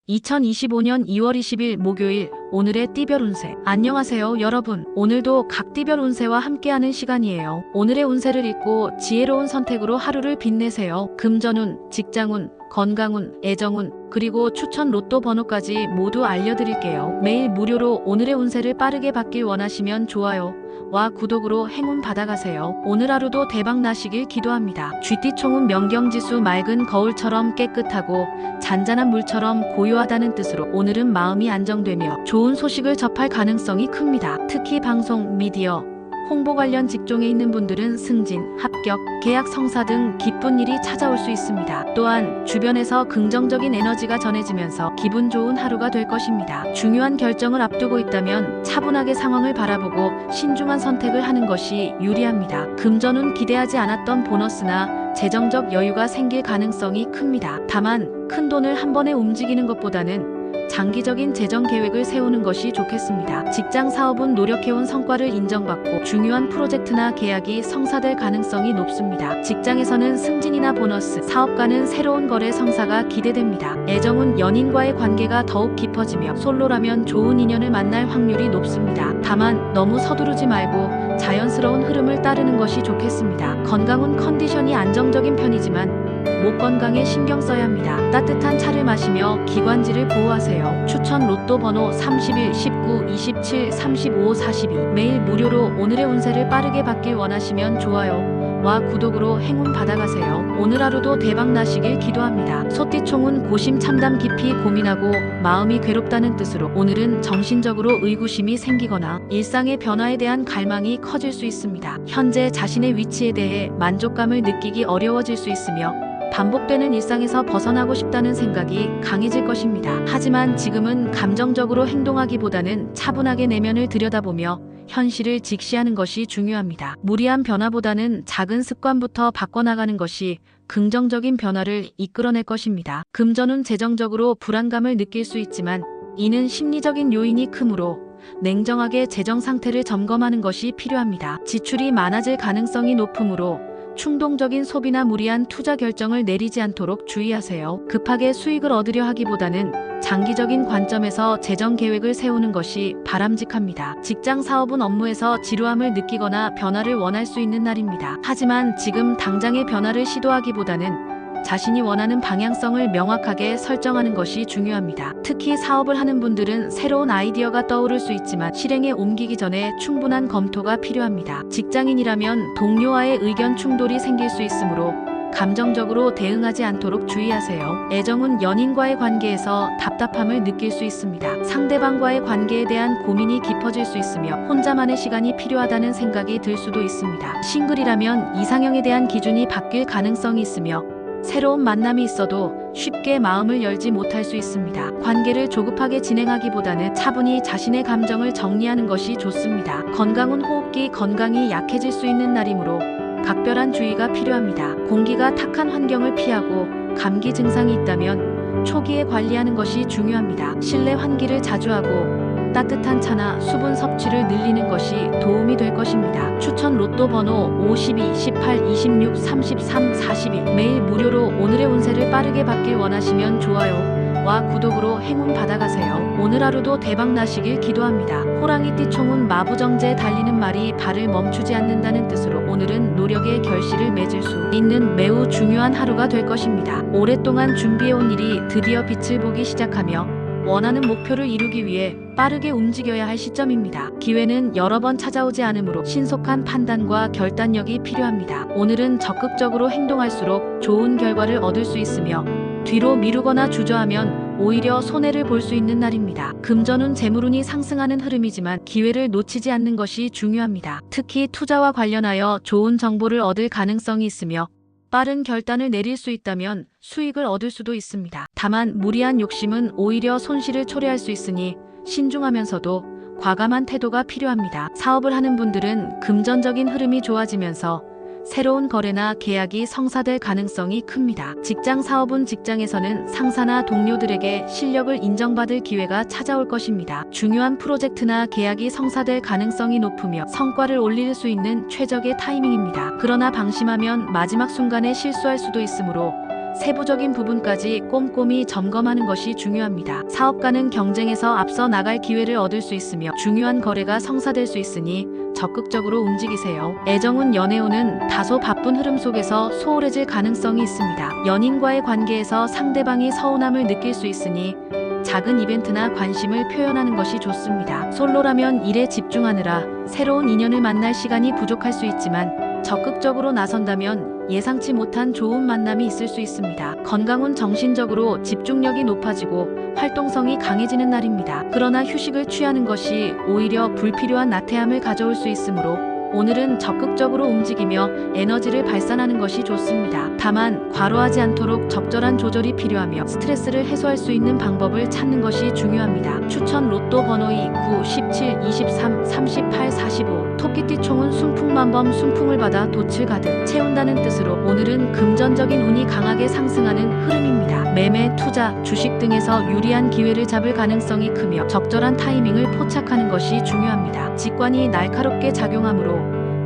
2025년 2월 20일 목요일 오늘의 띠별 운세. 안녕하세요 여러분. 오늘도 각 띠별 운세와 함께하는 시간이에요. 오늘의 운세를 읽고 지혜로운 선택으로 하루를 빛내세요. 금전운, 직장운, 건강운, 애정운, 그리고 추천 로또 번호까지 모두 알려드릴게요. 매일 무료로 오늘의 운세를 빠르게 받길 원하시면 좋아요와 구독으로 행운 받아가세요. 오늘 하루도 대박 나시길 기도합니다. 쥐띠총은 명경지수 맑은 거울처럼 깨끗하고 잔잔한 물처럼 고요하다는 뜻으로 오늘은 마음이 안정되며 좋은 소식을 접할 가능성이 큽니다. 특히 방송, 미디어, 홍보 관련 직종에 있는 분들은 승진, 합격, 계약 성사 등 기쁜 일이 찾아올 수 있습니다. 또한 주변에서 긍정적인 에너지가 전해지면서 기분 좋은 하루가 될 것입니다. 중요한 결정을 앞두고 있다면 차분하게 상황을 바라보고 신중한 선택을 하는 것이 유리합니다. 금전운 기대하지 않았던 보너스나 재정적 여유가 생길 가능성이 큽니다. 다만 큰 돈을 한 번에 움직이는 것보다는 장기적인 재정 계획을 세우는 것이 좋겠습니다. 직장 사업은 노력해온 성과를 인정받고 중요한 프로젝트나 계약이 성사될 가능성이 높습니다. 직장에서는 승진이나 보너스, 사업가는 새로운 거래 성사가 기대됩니다. 애정은 연인과의 관계가 더욱 깊어지며 솔로라면 좋은 인연을 만날 확률이 높습니다. 다만 너무 서두르지 말고 자연스러운 흐름을 따르는 것이 좋겠습니다. 건강은 컨디션이 안정적인 편이지만 목 건강에 신경 써야 합니다. 따뜻한 차를 마시며 기관지를 보호하세요. 추천 로또 번호 31, 19, 27, 35, 42. 매일 무료로 오늘의 운세를 빠르게 받길 원하시면 좋아요와 구독으로 행운 받아가세요. 오늘 하루도 대박 나시길 기도합니다. 소띠총은 고심 참담 깊이 고민하고 마음이 괴롭다는 뜻으로 오늘은 정신적으로 의구심이 생기거나 일상의 변화에 대한 갈망이 커질 수 있습니다. 현재 자신의 위치에 대해 만족감을 느끼기 어려워질 수 있으며 반복되는 일상에서 벗어나고 싶다는 생각이 강해질 것입니다. 하지만 지금은 감정적으로 행동하기보다는 차분하게 내면을 들여다보며 현실을 직시하는 것이 중요합니다. 무리한 변화보다는 작은 습관부터 바꿔나가는 것이 긍정적인 변화를 이끌어낼 것입니다. 금전은 재정적으로 불안감을 느낄 수 있지만 이는 심리적인 요인이 크므로 냉정하게 재정 상태를 점검하는 것이 필요합니다. 지출이 많아질 가능성이 높으므로 충동적인 소비나 무리한 투자 결정을 내리지 않도록 주의하세요. 급하게 수익을 얻으려 하기보다는 장기적인 관점에서 재정 계획을 세우는 것이 바람직합니다. 직장 사업은 업무에서 지루함을 느끼거나 변화를 원할 수 있는 날입니다. 하지만 지금 당장의 변화를 시도하기보다는 자신이 원하는 방향성을 명확하게 설정하는 것이 중요합니다. 특히 사업을 하는 분들은 새로운 아이디어가 떠오를 수 있지만 실행에 옮기기 전에 충분한 검토가 필요합니다. 직장인이라면 동료와의 의견 충돌이 생길 수 있으므로 감정적으로 대응하지 않도록 주의하세요. 애정은 연인과의 관계에서 답답함을 느낄 수 있습니다. 상대방과의 관계에 대한 고민이 깊어질 수 있으며 혼자만의 시간이 필요하다는 생각이 들 수도 있습니다. 싱글이라면 이상형에 대한 기준이 바뀔 가능성이 있으며 새로운 만남이 있어도 쉽게 마음을 열지 못할 수 있습니다. 관계를 조급하게 진행하기보다는 차분히 자신의 감정을 정리하는 것이 좋습니다. 건강은 호흡기 건강이 약해질 수 있는 날이므로 각별한 주의가 필요합니다. 공기가 탁한 환경을 피하고 감기 증상이 있다면 초기에 관리하는 것이 중요합니다. 실내 환기를 자주 하고 따뜻한 차나 수분 섭취를 늘리는 것이 도움이 될 것입니다. 추천 로또 번호 52, 18, 26, 33, 41. 매일 무료로 오늘의 운세를 빠르게 받길 원하시면 좋아요와 구독으로 행운 받아가세요. 오늘 하루도 대박 나시길 기도합니다. 호랑이 띠총은 마부정제에 달리는 말이 발을 멈추지 않는다는 뜻으로 오늘은 노력의 결실을 맺을 수 있는 매우 중요한 하루가 될 것입니다. 오랫동안 준비해온 일이 드디어 빛을 보기 시작하며 원하는 목표를 이루기 위해 빠르게 움직여야 할 시점입니다. 기회는 여러 번 찾아오지 않으므로 신속한 판단과 결단력이 필요합니다. 오늘은 적극적으로 행동할수록 좋은 결과를 얻을 수 있으며 뒤로 미루거나 주저하면 오히려 손해를 볼 수 있는 날입니다. 금전운 재물운이 상승하는 흐름이지만 기회를 놓치지 않는 것이 중요합니다. 특히 투자와 관련하여 좋은 정보를 얻을 가능성이 있으며 빠른 결단을 내릴 수 있다면 수익을 얻을 수도 있습니다. 다만 무리한 욕심은 오히려 손실을 초래할 수 있으니 신중하면서도 과감한 태도가 필요합니다. 사업을 하는 분들은 금전적인 흐름이 좋아지면서 새로운 거래나 계약이 성사될 가능성이 큽니다. 직장 사업은 직장에서는 상사나 동료들에게 실력을 인정받을 기회가 찾아올 것입니다. 중요한 프로젝트나 계약이 성사될 가능성이 높으며 성과를 올릴 수 있는 최적의 타이밍입니다. 그러나 방심하면 마지막 순간에 실수할 수도 있으므로 세부적인 부분까지 꼼꼼히 점검하는 것이 중요합니다. 사업가는 경쟁에서 앞서 나갈 기회를 얻을 수 있으며 중요한 거래가 성사될 수 있으니 적극적으로 움직이세요. 애정운 연애운은 다소 바쁜 흐름 속에서 소홀해질 가능성이 있습니다. 연인과의 관계에서 상대방이 서운함을 느낄 수 있으니 작은 이벤트나 관심을 표현하는 것이 좋습니다. 솔로라면 일에 집중하느라 새로운 인연을 만날 시간이 부족할 수 있지만 적극적으로 나선다면 예상치 못한 좋은 만남이 있을 수 있습니다. 건강운 정신적으로 집중력이 높아지고 활동성이 강해지는 날입니다. 그러나 휴식을 취하는 것이 오히려 불필요한 나태함을 가져올 수 있으므로 오늘은 적극적으로 움직이며 에너지를 발산하는 것이 좋습니다. 다만 과로하지 않도록 적절한 조절이 필요하며 스트레스를 해소할 수 있는 방법을 찾는 것이 중요합니다. 추천 로또 번호 2, 9, 17, 23, 38, 45 토끼띠 총은 순풍만범 순풍을 받아 돛을 가득 채운다는 뜻으로 오늘은 금전적인 운이 강하게 상승하는 흐름입니다. 매매, 투자, 주식 등에서 유리한 기회를 잡을 가능성이 크며 적절한 타이밍을 포착하는 것이 중요합니다. 직관이 날카롭게 작용하므로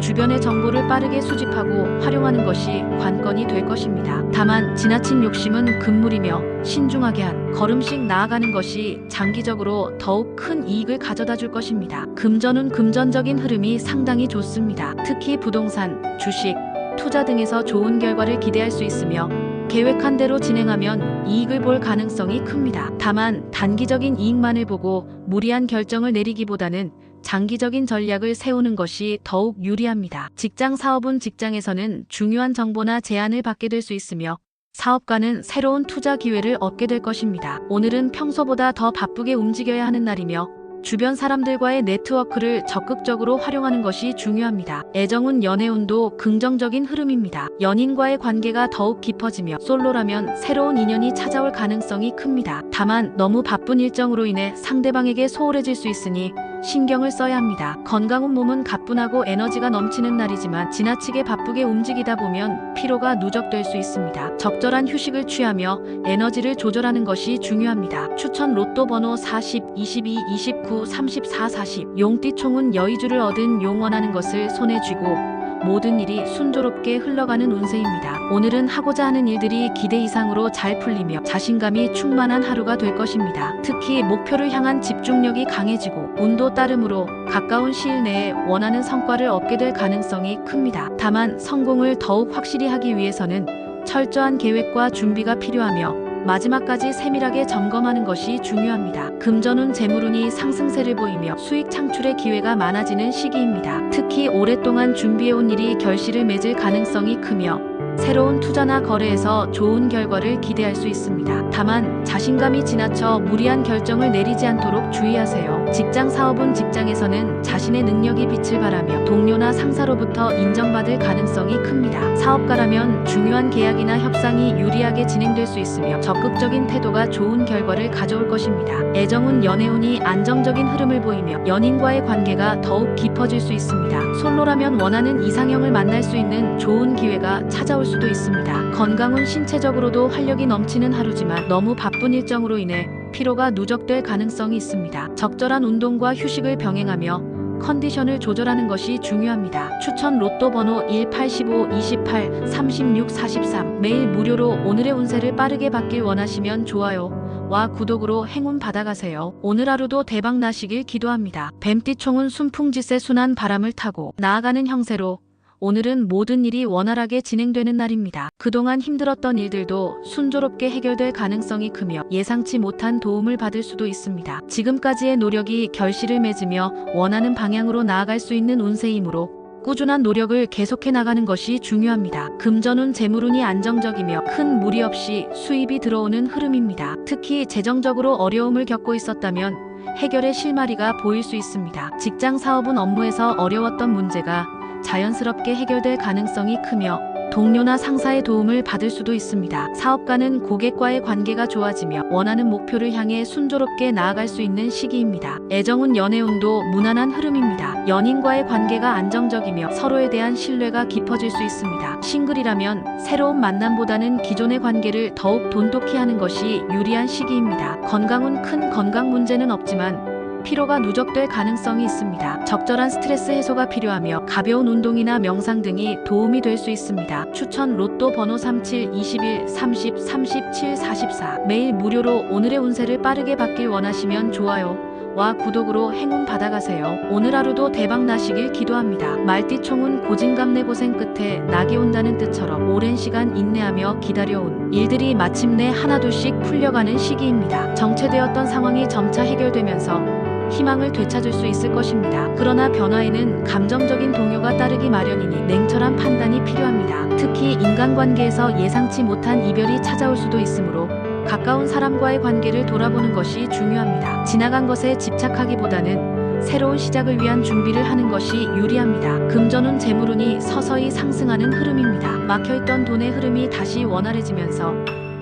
주변의 정보를 빠르게 수집하고 활용하는 것이 관건이 될 것입니다. 다만 지나친 욕심은 금물이며 신중하게 한 걸음씩 나아가는 것이 장기적으로 더욱 큰 이익을 가져다 줄 것입니다. 금전운 금전적인 흐름이 상당히 좋습니다. 특히 부동산, 주식, 투자 등에서 좋은 결과를 기대할 수 있으며 계획한 대로 진행하면 이익을 볼 가능성이 큽니다. 다만 단기적인 이익만을 보고 무리한 결정을 내리기보다는 장기적인 전략을 세우는 것이 더욱 유리합니다. 직장 사업은 직장에서는 중요한 정보나 제안을 받게 될 수 있으며 사업가는 새로운 투자 기회를 얻게 될 것입니다. 오늘은 평소보다 더 바쁘게 움직여야 하는 날이며 주변 사람들과의 네트워크를 적극적으로 활용하는 것이 중요합니다. 애정운 연애운도 긍정적인 흐름입니다. 연인과의 관계가 더욱 깊어지며 솔로라면 새로운 인연이 찾아올 가능성이 큽니다. 다만 너무 바쁜 일정으로 인해 상대방에게 소홀해질 수 있으니 신경을 써야 합니다. 건강운 몸은 가뿐하고 에너지가 넘치는 날이지만 지나치게 바쁘게 움직이다 보면 피로가 누적될 수 있습니다. 적절한 휴식을 취하며 에너지를 조절하는 것이 중요합니다. 추천 로또 번호 40, 22, 29, 34, 40 용띠 총은 여의주를 얻은 용 원하는 것을 손에 쥐고 모든 일이 순조롭게 흘러가는 운세입니다. 오늘은 하고자 하는 일들이 기대 이상으로 잘 풀리며 자신감이 충만한 하루가 될 것입니다. 특히 목표를 향한 집중력이 강해지고 운도 따름으로 가까운 시일 내에 원하는 성과를 얻게 될 가능성이 큽니다. 다만 성공을 더욱 확실히 하기 위해서는 철저한 계획과 준비가 필요하며 마지막까지 세밀하게 점검하는 것이 중요합니다. 금전운 재물운이 상승세를 보이며 수익 창출의 기회가 많아지는 시기입니다. 특히 오랫동안 준비해온 일이 결실을 맺을 가능성이 크며 새로운 투자나 거래에서 좋은 결과를 기대할 수 있습니다. 다만 자신감이 지나쳐 무리한 결정을 내리지 않도록 주의하세요. 직장 사업은 직장에서는 자신의 능력이 빛을 발하며 동료나 상사로부터 인정받을 가능성이 큽니다. 사업가라면 중요한 계약이나 협상이 유리하게 진행될 수 있으며 적극적인 태도가 좋은 결과를 가져올 것입니다. 애정운 연애운이 안정적인 흐름을 보이며 연인과의 관계가 더욱 깊어질 수 있습니다. 솔로라면 원하는 이상형을 만날 수 있는 좋은 기회가 찾아올 수도 있습니다. 건강은 신체적으로도 활력이 넘치는 하루지만 너무 바쁜 일정으로 인해 피로가 누적될 가능성이 있습니다. 적절한 운동과 휴식을 병행하며 컨디션을 조절하는 것이 중요합니다. 추천 로또 번호 1, 85, 28, 36, 43 매일 무료로 오늘의 운세를 빠르게 받길 원하시면 좋아요와 구독으로 행운 받아가세요. 오늘 하루도 대박 나시길 기도합니다. 뱀띠 총은 순풍지세 순한 바람을 타고 나아가는 형세로 오늘은 모든 일이 원활하게 진행되는 날입니다. 그동안 힘들었던 일들도 순조롭게 해결될 가능성이 크며 예상치 못한 도움을 받을 수도 있습니다. 지금까지의 노력이 결실을 맺으며 원하는 방향으로 나아갈 수 있는 운세이므로 꾸준한 노력을 계속해 나가는 것이 중요합니다. 금전운 재물운이 안정적이며 큰 무리 없이 수입이 들어오는 흐름입니다. 특히 재정적으로 어려움을 겪고 있었다면 해결의 실마리가 보일 수 있습니다. 직장 사업은 업무에서 어려웠던 문제가 자연스럽게 해결될 가능성이 크며 동료나 상사의 도움을 받을 수도 있습니다. 사업가는 고객과의 관계가 좋아지며 원하는 목표를 향해 순조롭게 나아갈 수 있는 시기입니다. 애정운 연애운도 무난한 흐름입니다. 연인과의 관계가 안정적이며 서로에 대한 신뢰가 깊어질 수 있습니다. 싱글이라면 새로운 만남보다는 기존의 관계를 더욱 돈독히 하는 것이 유리한 시기입니다. 건강은 큰 건강 문제는 없지만 피로가 누적될 가능성이 있습니다. 적절한 스트레스 해소가 필요하며 가벼운 운동이나 명상 등이 도움이 될 수 있습니다. 추천 로또 번호 37, 21, 30, 37, 44. 매일 무료로 오늘의 운세를 빠르게 받길 원하시면 좋아요와 구독으로 행운 받아가세요. 오늘 하루도 대박 나시길 기도합니다. 말띠총은 고진감래 고생 끝에 낙이 온다는 뜻처럼 오랜 시간 인내하며 기다려온 일들이 마침내 하나둘씩 풀려가는 시기입니다. 정체되었던 상황이 점차 해결되면서 희망을 되찾을 수 있을 것입니다. 그러나 변화에는 감정적인 동요가 따르기 마련이니 냉철한 판단이 필요합니다. 특히 인간관계에서 예상치 못한 이별이 찾아올 수도 있으므로 가까운 사람과의 관계를 돌아보는 것이 중요합니다. 지나간 것에 집착하기보다는 새로운 시작을 위한 준비를 하는 것이 유리합니다. 금전운 재물운이 서서히 상승하는 흐름입니다. 막혀있던 돈의 흐름이 다시 원활해지면서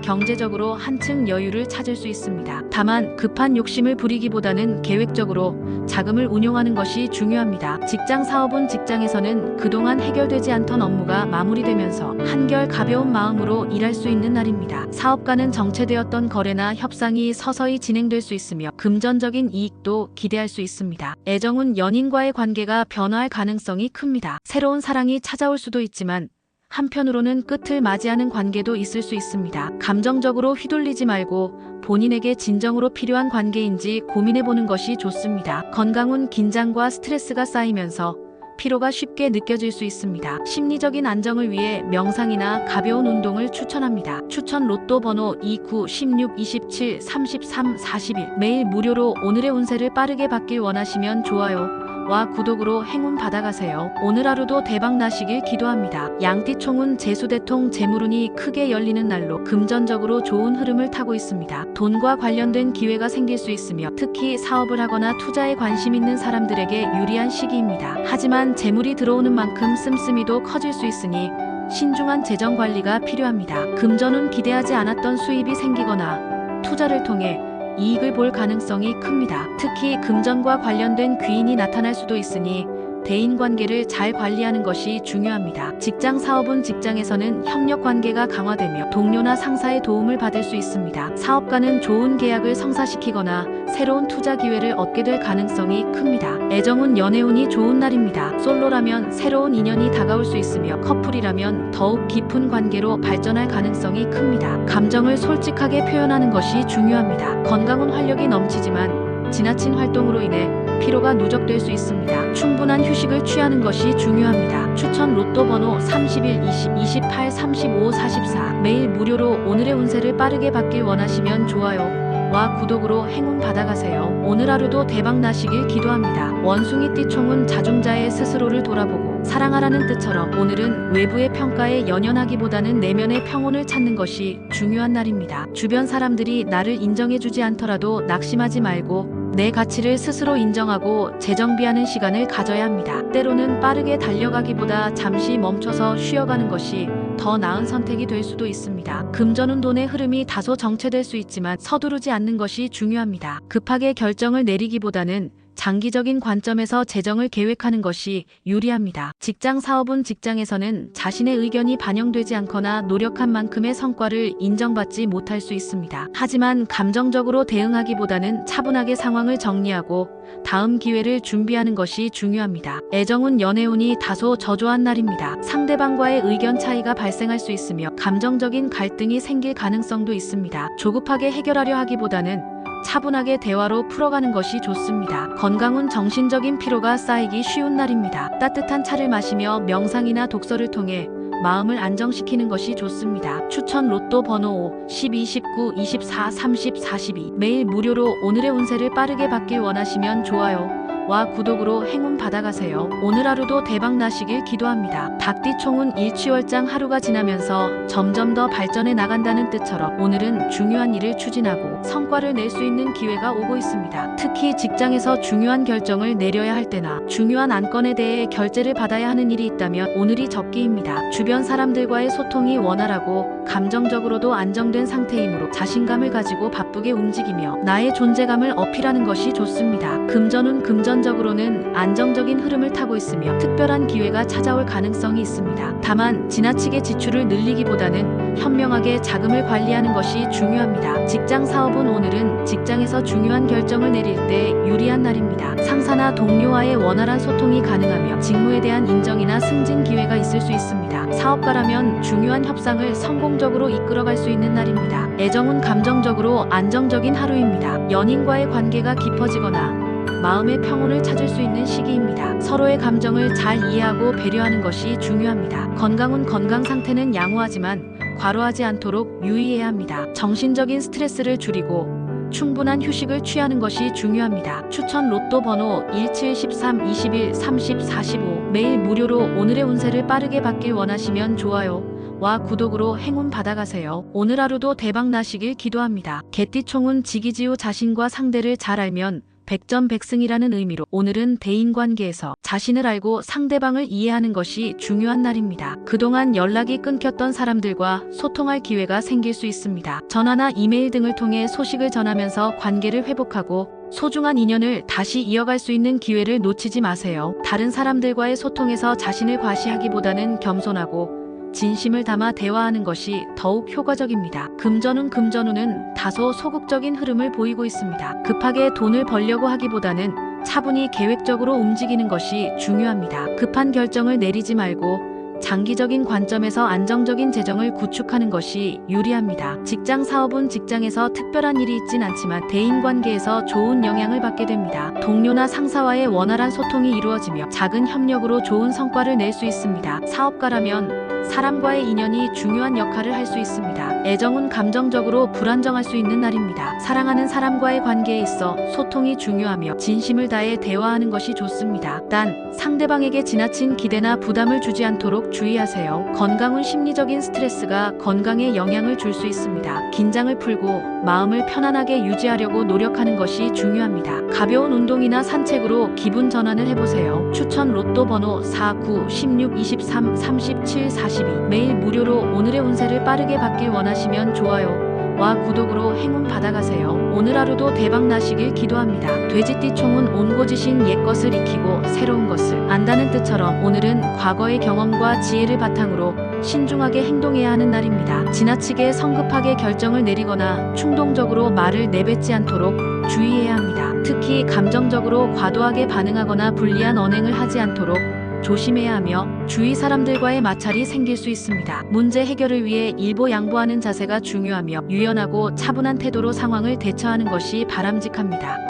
경제적으로 한층 여유를 찾을 수 있습니다. 다만 급한 욕심을 부리기보다는 계획적으로 자금을 운용하는 것이 중요합니다. 직장 사업은 직장에서는 그동안 해결되지 않던 업무가 마무리되면서 한결 가벼운 마음으로 일할 수 있는 날입니다. 사업가는 정체되었던 거래나 협상이 서서히 진행될 수 있으며 금전적인 이익도 기대할 수 있습니다. 애정은 연인과의 관계가 변화할 가능성이 큽니다. 새로운 사랑이 찾아올 수도 있지만 한편으로는 끝을 맞이하는 관계도 있을 수 있습니다. 감정적으로 휘둘리지 말고 본인에게 진정으로 필요한 관계인지 고민해보는 것이 좋습니다. 건강은 긴장과 스트레스가 쌓이면서 피로가 쉽게 느껴질 수 있습니다. 심리적인 안정을 위해 명상이나 가벼운 운동을 추천합니다. 추천 로또 번호 29, 16, 27, 33, 41. 매일 무료로 오늘의 운세를 빠르게 받길 원하시면 좋아요와 구독으로 행운 받아가세요. 오늘 하루도 대박 나시길 기도합니다. 양띠총은 재수대통 재물운이 크게 열리는 날로 금전적으로 좋은 흐름을 타고 있습니다. 돈과 관련된 기회가 생길 수 있으며 특히 사업을 하거나 투자에 관심 있는 사람들에게 유리한 시기입니다. 하지만 재물이 들어오는 만큼 씀씀이도 커질 수 있으니 신중한 재정 관리가 필요합니다. 금전은 기대하지 않았던 수입이 생기거나 투자를 통해 이익을 볼 가능성이 큽니다. 특히 금전과 관련된 귀인이 나타날 수도 있으니 대인관계를 잘 관리하는 것이 중요합니다. 직장 사업은 직장에서는 협력 관계가 강화되며 동료나 상사의 도움을 받을 수 있습니다. 사업가는 좋은 계약을 성사시키거나 새로운 투자 기회를 얻게 될 가능성이 큽니다. 애정은 연애운이 좋은 날입니다. 솔로라면 새로운 인연이 다가올 수 있으며 커플이라면 더욱 깊은 관계로 발전할 가능성이 큽니다. 감정을 솔직하게 표현하는 것이 중요합니다. 건강은 활력이 넘치지만 지나친 활동으로 인해 피로가 누적될 수 있습니다. 충분한 휴식을 취하는 것이 중요합니다. 추천 로또 번호 31, 20, 28, 35, 44. 매일 무료로 오늘의 운세를 빠르게 받길 원하시면 좋아요와 구독으로 행운 받아가세요. 오늘 하루도 대박 나시길 기도합니다. 원숭이 띠총은 자중자의 스스로를 돌아보고 사랑하라는 뜻처럼 오늘은 외부의 평가에 연연하기보다는 내면의 평온을 찾는 것이 중요한 날입니다. 주변 사람들이 나를 인정해주지 않더라도 낙심하지 말고 내 가치를 스스로 인정하고 재정비하는 시간을 가져야 합니다. 때로는 빠르게 달려가기보다 잠시 멈춰서 쉬어가는 것이 더 나은 선택이 될 수도 있습니다. 금전운 돈의 흐름이 다소 정체될 수 있지만 서두르지 않는 것이 중요합니다. 급하게 결정을 내리기보다는 장기적인 관점에서 재정을 계획하는 것이 유리합니다. 직장 사업은 직장에서는 자신의 의견이 반영되지 않거나 노력한 만큼의 성과를 인정받지 못할 수 있습니다. 하지만 감정적으로 대응하기보다는 차분하게 상황을 정리하고 다음 기회를 준비하는 것이 중요합니다. 애정은 연애운이 다소 저조한 날입니다. 상대방과의 의견 차이가 발생할 수 있으며 감정적인 갈등이 생길 가능성도 있습니다. 조급하게 해결하려 하기보다는 차분하게 대화로 풀어가는 것이 좋습니다. 건강은 정신적인 피로가 쌓이기 쉬운 날입니다. 따뜻한 차를 마시며 명상이나 독서를 통해 마음을 안정시키는 것이 좋습니다. 추천 로또 번호 5, 12, 19, 24, 30, 42. 매일 무료로 오늘의 운세를 빠르게 받길 원하시면 좋아요와 구독으로 행운 받아가세요. 오늘 하루도 대박 나시길 기도합니다. 닭띠총은 일취월장 하루가 지나면서 점점 더 발전해 나간다는 뜻처럼 오늘은 중요한 일을 추진하고 성과를 낼 수 있는 기회가 오고 있습니다. 특히 직장에서 중요한 결정을 내려야 할 때나 중요한 안건에 대해 결제를 받아야 하는 일이 있다면 오늘이 적기입니다. 주변 사람들과의 소통이 원활하고 감정적으로도 안정된 상태이므로 자신감을 가지고 바쁘게 움직이며 나의 존재감을 어필하는 것이 좋습니다. 금전은 금전 금전적으로는 안정적인 흐름을 타고 있으며 특별한 기회가 찾아올 가능성이 있습니다. 다만 지나치게 지출을 늘리기보다는 현명하게 자금을 관리하는 것이 중요합니다. 직장 사업은 오늘은 직장에서 중요한 결정을 내릴 때 유리한 날입니다. 상사나 동료와의 원활한 소통이 가능하며 직무에 대한 인정이나 승진 기회가 있을 수 있습니다. 사업가라면 중요한 협상을 성공적으로 이끌어갈 수 있는 날입니다. 애정은 감정적으로 안정적인 하루입니다. 연인과의 관계가 깊어지거나 마음의 평온을 찾을 수 있는 시기입니다. 서로의 감정을 잘 이해하고 배려하는 것이 중요합니다. 건강은 건강 상태는 양호하지만 과로하지 않도록 유의해야 합니다. 정신적인 스트레스를 줄이고 충분한 휴식을 취하는 것이 중요합니다. 추천 로또 번호 17, 13, 21, 30, 45 매일 무료로 오늘의 운세를 빠르게 받길 원하시면 좋아요와 구독으로 행운 받아가세요. 오늘 하루도 대박 나시길 기도합니다. 개띠총은 지기지후 자신과 상대를 잘 알면 백전백승이라는 의미로 오늘은 대인관계에서 자신을 알고 상대방을 이해하는 것이 중요한 날입니다. 그동안 연락이 끊겼던 사람들과 소통할 기회가 생길 수 있습니다. 전화나 이메일 등을 통해 소식을 전하면서 관계를 회복하고 소중한 인연을 다시 이어갈 수 있는 기회를 놓치지 마세요. 다른 사람들과의 소통에서 자신을 과시하기보다는 겸손하고 진심을 담아 대화하는 것이 더욱 효과적입니다. 금전운은 다소 소극적인 흐름을 보이고 있습니다. 급하게 돈을 벌려고 하기보다는 차분히 계획적으로 움직이는 것이 중요합니다. 급한 결정을 내리지 말고 장기적인 관점에서 안정적인 재정을 구축하는 것이 유리합니다. 직장 사업은 직장에서 특별한 일이 있진 않지만 대인관계에서 좋은 영향을 받게 됩니다. 동료나 상사와의 원활한 소통이 이루어지며 작은 협력으로 좋은 성과를 낼 수 있습니다. 사업가라면 사람과의 인연이 중요한 역할을 할 수 있습니다. 애정은 감정적으로 불안정할 수 있는 날입니다. 사랑하는 사람과의 관계에 있어 소통이 중요하며 진심을 다해 대화하는 것이 좋습니다. 단 상대방에게 지나친 기대나 부담을 주지 않도록 주의하세요. 건강은 심리적인 스트레스가 건강에 영향을 줄 수 있습니다. 긴장을 풀고 마음을 편안하게 유지하려고 노력하는 것이 중요합니다. 가벼운 운동이나 산책으로 기분 전환을 해보세요. 추천 로또 번호 4, 9, 16, 23, 37, 42 매일 무료로 오늘의 운세를 빠르게 받길 원하시면 좋아요와 구독으로 행운 받아가세요. 오늘 하루도 대박 나시길 기도합니다. 돼지띠총은 온고지신 옛것을 익히고 새로운 것을 안다는 뜻처럼 오늘은 과거의 경험과 지혜를 바탕으로 신중하게 행동해야 하는 날입니다. 지나치게 성급하게 결정을 내리거나 충동적으로 말을 내뱉지 않도록 주의해야 합니다. 특히 감정적으로 과도하게 반응하거나 불리한 언행을 하지 않도록 조심해야 하며 주위 사람들과의 마찰이 생길 수 있습니다. 문제 해결을 위해 일보양보하는 자세가 중요하며 유연하고 차분한 태도로 상황을 대처하는 것이 바람직합니다.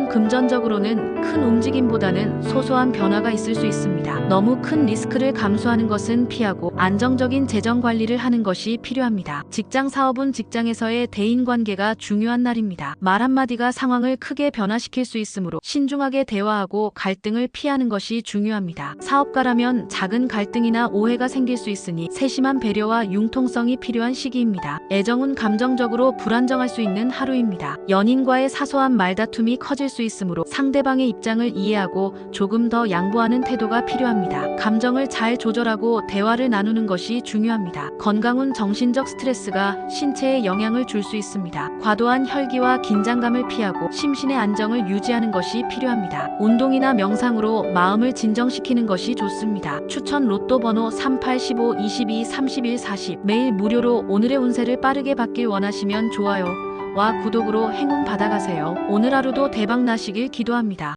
금전적으로는 큰 움직임보다는 소소한 변화가 있을 수 있습니다. 너무 큰 리스크를 감수하는 것은 피하고 안정적인 재정 관리를 하는 것이 필요합니다. 직장 사업은 직장에서의 대인관계가 중요한 날입니다. 말 한마디가 상황을 크게 변화시킬 수 있으므로 신중하게 대화하고 갈등을 피하는 것이 중요합니다. 사업가라면 작은 갈등이나 오해가 생길 수 있으니 세심한 배려와 융통성이 필요한 시기입니다. 애정은 감정적으로 불안정할 수 있는 하루입니다. 연인과의 사소한 말다툼이 커질 수 있으므로 상대방의 입장을 이해하고 조금 더 양보하는 태도가 필요합니다. 감정을 잘 조절하고 대화를 나누는 것이 중요합니다. 건강은 정신적 스트레스가 신체에 영향을 줄 수 있습니다. 과도한 혈기와 긴장감을 피하고 심신의 안정을 유지하는 것이 필요합니다. 운동이나 명상으로 마음을 진정시키는 것이 좋습니다. 추천 로또 번호 38, 15, 22, 31, 40 매일 무료로 오늘의 운세를 빠르게 받길 원하시면 좋아요와 구독으로 행운 받아가세요. 오늘 하루도 대박 나시길 기도합니다.